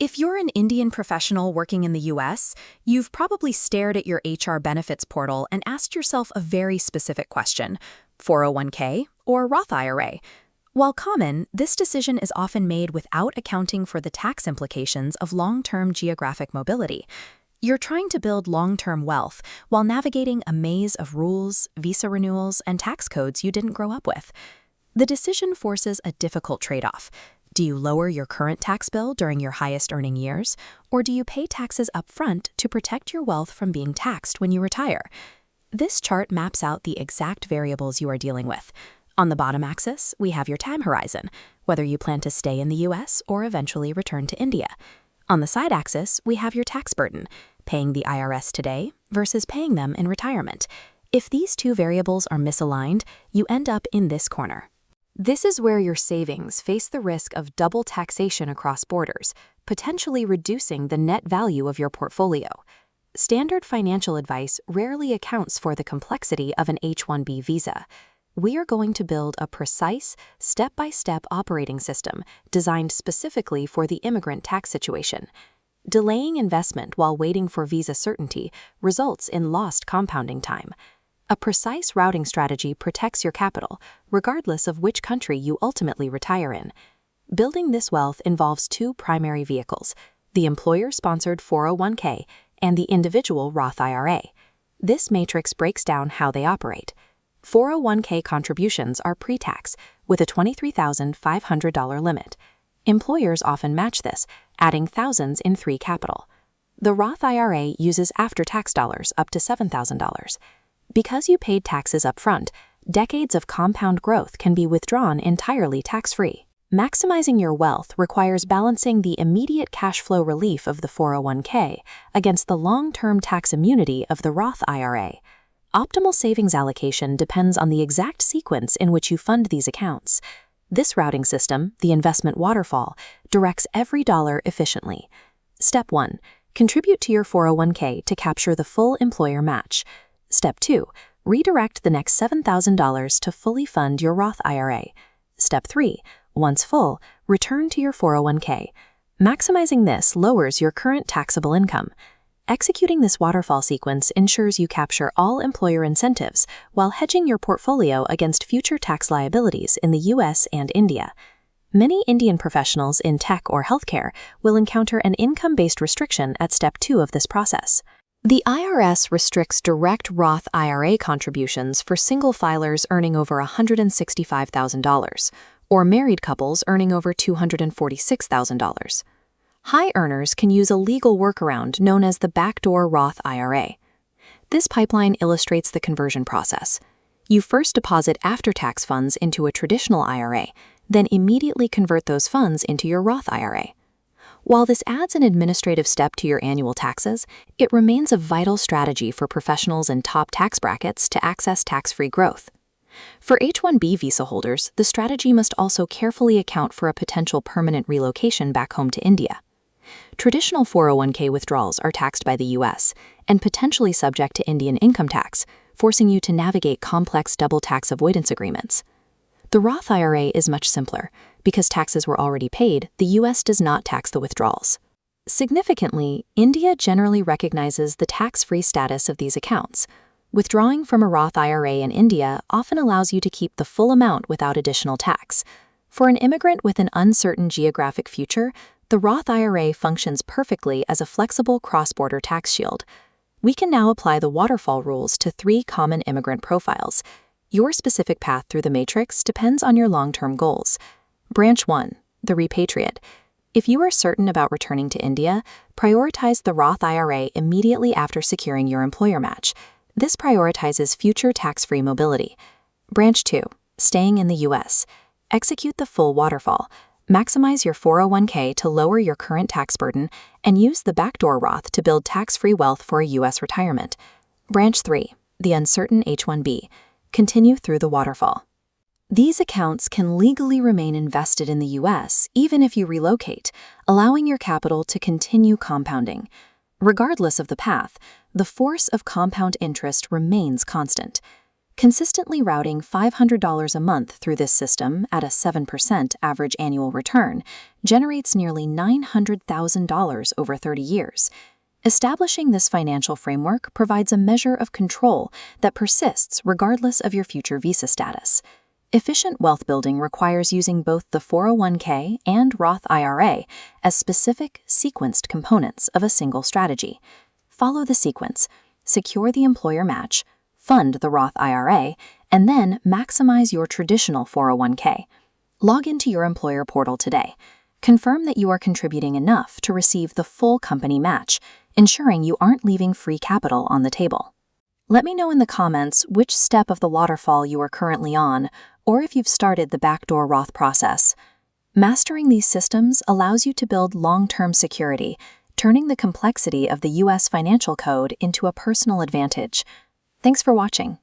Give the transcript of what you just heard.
If you're an Indian professional working in the US, you've probably stared at your HR benefits portal and asked yourself a very specific question: 401k or Roth IRA? While common, this decision is often made without accounting for the tax implications of long-term geographic mobility. You're trying to build long-term wealth while navigating a maze of rules, visa renewals, and tax codes you didn't grow up with. The decision forces a difficult trade-off. Do you lower your current tax bill during your highest earning years, or do you pay taxes up front to protect your wealth from being taxed when you retire? This chart maps out the exact variables you are dealing with. On the bottom axis, we have your time horizon, whether you plan to stay in the US or eventually return to India. On the side axis, we have your tax burden, paying the IRS today versus paying them in retirement. If these two variables are misaligned, you end up in this corner. This is where your savings face the risk of double taxation across borders, potentially reducing the net value of your portfolio. Standard financial advice rarely accounts for the complexity of an H-1B visa. We are going to build a precise, step-by-step operating system designed specifically for the immigrant tax situation. Delaying investment while waiting for visa certainty results in lost compounding time. A precise routing strategy protects your capital, regardless of which country you ultimately retire in. Building this wealth involves two primary vehicles: the employer-sponsored 401k and the individual Roth IRA. This matrix breaks down how they operate. 401k contributions are pre-tax, with a $23,500 limit. Employers often match this, adding thousands in free capital. The Roth IRA uses after-tax dollars up to $7,000. Because you paid taxes up front, decades of compound growth can be withdrawn entirely tax-free. Maximizing your wealth requires balancing the immediate cash flow relief of the 401k against the long-term tax immunity of the Roth IRA. Optimal savings allocation depends on the exact sequence in which you fund these accounts. This routing system, the investment waterfall, directs every dollar efficiently. Step 1. Contribute to your 401k to capture the full employer match. Step 2. Redirect the next $7,000 to fully fund your Roth IRA. Step 3. Once full, return to your 401k. Maximizing this lowers your current taxable income. Executing this waterfall sequence ensures you capture all employer incentives while hedging your portfolio against future tax liabilities in the US and India. Many Indian professionals in tech or healthcare will encounter an income-based restriction at Step 2 of this process. The IRS restricts direct Roth IRA contributions for single filers earning over $165,000, or married couples earning over $246,000. High earners can use a legal workaround known as the Backdoor Roth IRA. This pipeline illustrates the conversion process. You first deposit after-tax funds into a traditional IRA, then immediately convert those funds into your Roth IRA. While this adds an administrative step to your annual taxes, it remains a vital strategy for professionals in top tax brackets to access tax-free growth. For H-1B visa holders, the strategy must also carefully account for a potential permanent relocation back home to India. Traditional 401k withdrawals are taxed by the US and potentially subject to Indian income tax, forcing you to navigate complex double tax avoidance agreements. The Roth IRA is much simpler. Because taxes were already paid, the US does not tax the withdrawals. Significantly, India generally recognizes the tax-free status of these accounts. Withdrawing from a Roth IRA in India often allows you to keep the full amount without additional tax. For an immigrant with an uncertain geographic future, the Roth IRA functions perfectly as a flexible cross-border tax shield. We can now apply the waterfall rules to 3 common immigrant profiles. Your specific path through the matrix depends on your long-term goals. Branch 1. The repatriate. If you are certain about returning to India, prioritize the Roth IRA immediately after securing your employer match. This prioritizes future tax-free mobility. Branch 2. Staying in the US. Execute the full waterfall. Maximize your 401k to lower your current tax burden and use the Backdoor Roth to build tax-free wealth for a US retirement. Branch 3. The uncertain H-1B. Continue through the waterfall. These accounts can legally remain invested in the US even if you relocate, allowing your capital to continue compounding. Regardless of the path, the force of compound interest remains constant. Consistently routing $500 a month through this system at a 7% average annual return generates nearly $900,000 over 30 years. Establishing this financial framework provides a measure of control that persists regardless of your future visa status. Efficient wealth building requires using both the 401k and Roth IRA as specific, sequenced components of a single strategy. Follow the sequence: secure the employer match, fund the Roth IRA, and then maximize your traditional 401k. Log into your employer portal today. Confirm that you are contributing enough to receive the full company match, ensuring you aren't leaving free capital on the table. Let me know in the comments which step of the waterfall you are currently on, or if you've started the Backdoor Roth process. Mastering these systems allows you to build long-term security, turning the complexity of the U.S. financial code into a personal advantage. Thanks for watching.